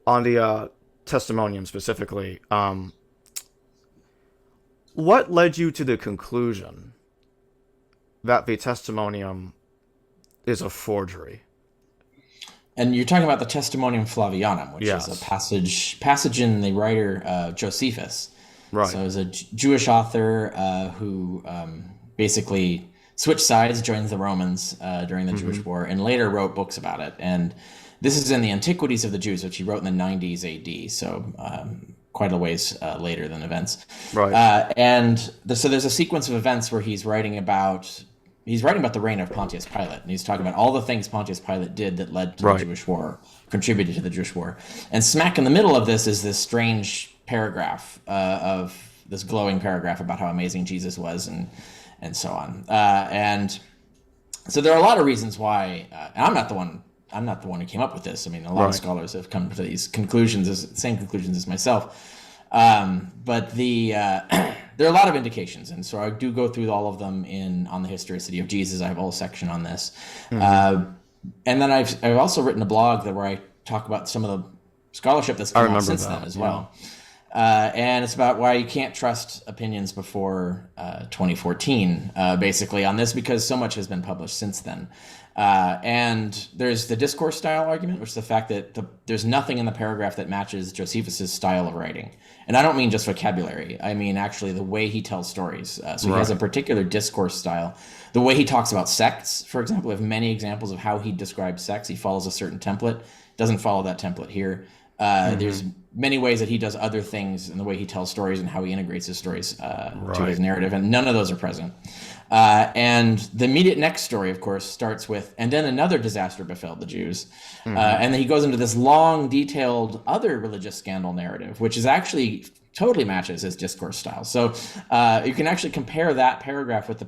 on the testimonium specifically, what led you to the conclusion that the testimonium is a forgery? And you're talking about the Testimonium Flavianum, which is Yes. a passage in the writer Josephus. Right. So it was a Jewish author who basically switched sides, joined the Romans during the Jewish War, and later wrote books about it. And this is in the Antiquities of the Jews, which he wrote in the 90s AD, so quite a ways later than events. Right. So there's a sequence of events where he's writing about the reign of Pontius Pilate, and he's talking about all the things Pontius Pilate did that led to Right. the Jewish War, contributed to the Jewish War. And smack in the middle of this is this strange paragraph of this glowing paragraph about how amazing Jesus was, and so on. And so there are a lot of reasons why. And I'm not the one who came up with this. I mean, a lot of Right. scholars have come to these conclusions, same conclusions as myself. But there are a lot of indications, and so I do go through all of them on the historicity of Jesus. I have a whole section on this, and then I've also written a blog where I talk about some of the scholarship that's come out since then as well. And it's about why you can't trust opinions before 2014, basically on this, because so much has been published since then. And there's the discourse style argument, which is the fact that there's nothing in the paragraph that matches Josephus's style of writing. And I don't mean just vocabulary. I mean actually the way he tells stories. So he has a particular discourse style. The way he talks about sects, for example, we have many examples of how he describes sects. He follows a certain template. Doesn't follow that template here. There's many ways that he does other things in the way he tells stories and how he integrates his stories to his narrative, and none of those are present. And the immediate next story, of course, starts with, and then another disaster befell the Jews. And then he goes into this long, detailed other religious scandal narrative, which is actually totally matches his discourse style. So you can actually compare that paragraph with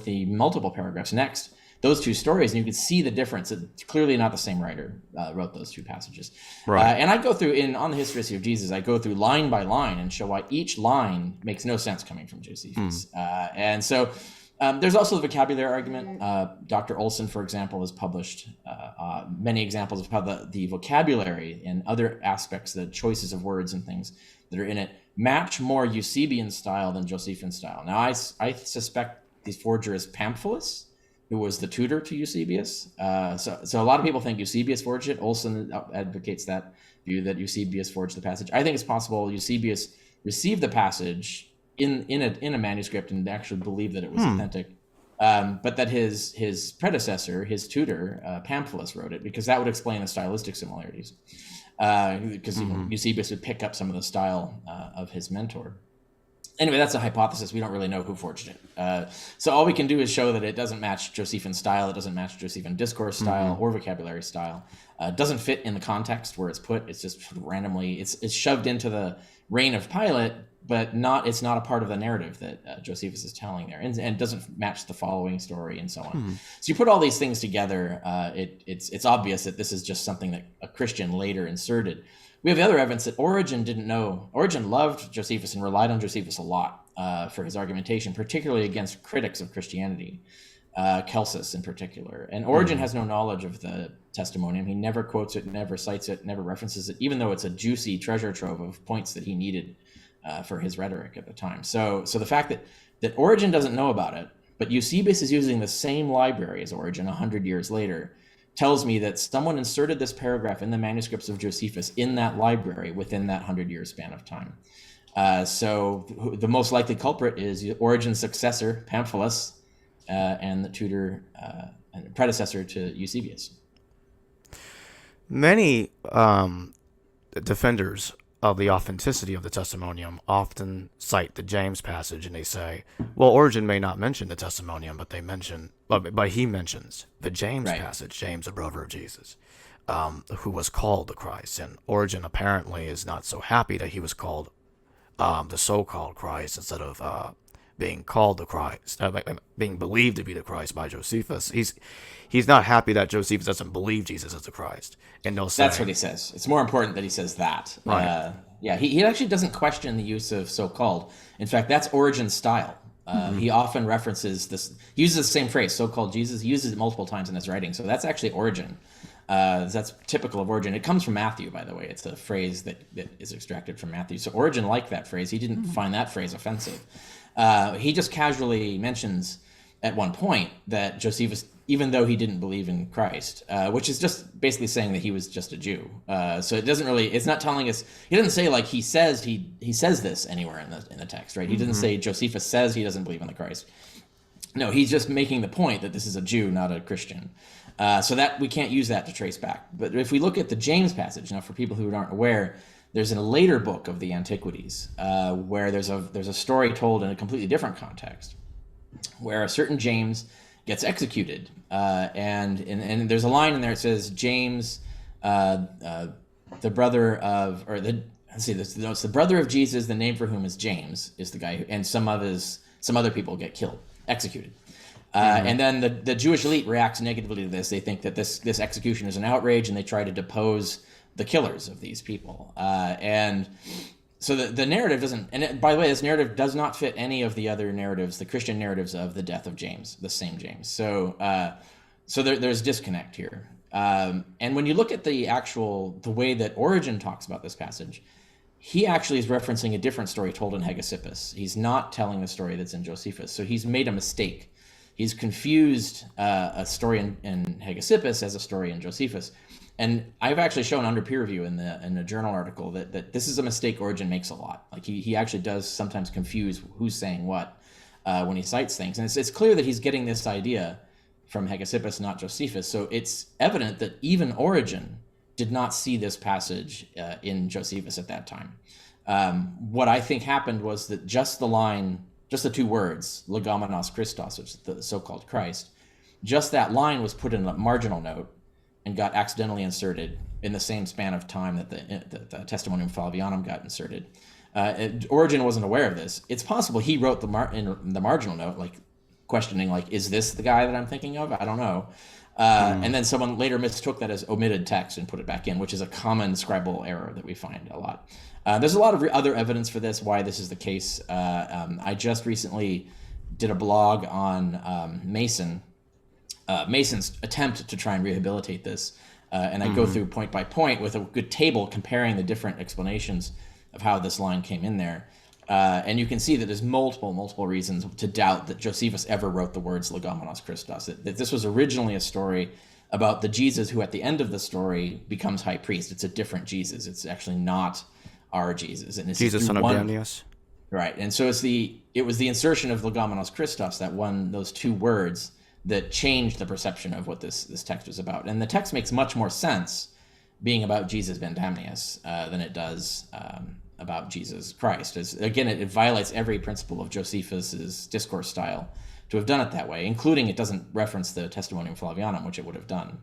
the multiple paragraphs next, those two stories, and you can see the difference. It's clearly not the same writer wrote those two passages. Right. And I go through, on the historicity of Jesus, I go through line by line and show why each line makes no sense coming from Josephus. And so there's also the vocabulary argument. Dr. Olson, for example, has published many examples of how the vocabulary and other aspects, the choices of words and things that are in it, match more Eusebian style than Josephine style. Now, I suspect the forger is Pamphilus, who was the tutor to Eusebius. So a lot of people think Eusebius forged it. Olson advocates that view that Eusebius forged the passage. I think it's possible Eusebius received the passage in a manuscript and actually believed that it was authentic, but that his predecessor, his tutor, Pamphilus, wrote it, because that would explain the stylistic similarities. Because Eusebius would pick up some of the style of his mentor. Anyway, that's a hypothesis. We don't really know who forged it. So all we can do is show that it doesn't match Josephine style. It doesn't match Josephine discourse style or vocabulary style. It doesn't fit in the context where it's put. It's just randomly, it's shoved into the reign of Pilate, but it's not a part of the narrative that Josephus is telling there, and it doesn't match the following story and so on. So you put all these things together, it's obvious that this is just something that a Christian later inserted. We have the other evidence that Origen didn't know. Origen loved Josephus and relied on Josephus a lot for his argumentation, particularly against critics of Christianity, Celsus in particular. And Origen has no knowledge of the testimonium. He never quotes it, never cites it, never references it, even though it's a juicy treasure trove of points that he needed for his rhetoric at the time. So the fact that Origen doesn't know about it, but Eusebius is using the same library as Origen 100 years later, tells me that someone inserted this paragraph in the manuscripts of Josephus in that library within that 100-year span of time. So the most likely culprit is Origen's successor, Pamphilus, and the tutor and predecessor to Eusebius. Many defenders of the authenticity of the testimonium often cite the James passage, and they say, well, Origen may not mention the testimonium, but he mentions the James passage, James, a brother of Jesus, who was called the Christ. And Origen apparently is not so happy that he was called the so-called Christ instead of being called the Christ, being believed to be the Christ by Josephus. He's not happy that Josephus doesn't believe Jesus is the Christ. And they'll say, that's what he says. It's more important that he says that. Right. He actually doesn't question the use of so-called. In fact, that's Origen's style. He often references this, he uses the same phrase, so-called Jesus. He uses it multiple times in his writing. So that's actually Origen. That's typical of Origen. It comes from Matthew, by the way. It's a phrase that is extracted from Matthew. So Origen liked that phrase. He didn't find that phrase offensive. He just casually mentions at one point that Josephus, even though he didn't believe in Christ, which is just basically saying that he was just a Jew. So it doesn't really, it's not telling us, he doesn't say like he says this anywhere in the text, right? He doesn't say Josephus says he doesn't believe in the Christ. No, he's just making the point that this is a Jew, not a Christian. So that we can't use that to trace back. But if we look at the James passage, now for people who aren't aware, there's a later book of the Antiquities where there's a story told in a completely different context, where a certain James gets executed, and there's a line in there that says James, the brother of, or the let's see, it's the brother of Jesus, the name for whom is James, is the guy who, and some other people get killed, executed. And then the Jewish elite reacts negatively to this. They think that this execution is an outrage, and they try to depose the killers of these people. And so the narrative doesn't, and by the way, this narrative does not fit any of the other narratives, the Christian narratives of the death of James, the same James. So there's disconnect here. And when you look at the way that Origen talks about this passage, he actually is referencing a different story told in Hegesippus. He's not telling the story that's in Josephus. So he's made a mistake. He's confused a story in Hegesippus as a story in Josephus. And I've actually shown under peer review in a journal article that this is a mistake Origen makes a lot. Like he actually does sometimes confuse who's saying what when he cites things. And it's clear that he's getting this idea from Hegesippus, not Josephus. So it's evident that even Origen did not see this passage in Josephus at that time. What I think happened was that just the two words, legomenos Christos, which is the so-called Christ, just that line was put in a marginal note and got accidentally inserted in the same span of time that the Testimonium Flavianum got inserted. Origen wasn't aware of this. It's possible he wrote in the marginal note, like questioning, like, is this the guy that I'm thinking of? I don't know. And then someone later mistook that as omitted text and put it back in, which is a common scribal error that we find a lot. There's a lot of other evidence for this, why this is the case. I just recently did a blog on Mason's attempt to try and rehabilitate this. And I go through point by point with a good table comparing the different explanations of how this line came in there. And you can see that there's multiple reasons to doubt that Josephus ever wrote the words legomenos Christos. That this was originally a story about the Jesus who at the end of the story becomes high priest. It's a different Jesus. It's actually not our Jesus. And it's Jesus, son of Danius. Right. And so it was the insertion of legomenos Christos, those two words, that changed the perception of what this text was about. And the text makes much more sense being about Jesus ben Damnius than it does about Jesus Christ. Again, it violates every principle of Josephus's discourse style to have done it that way, including it doesn't reference the Testimonium Flavianum, which it would have done.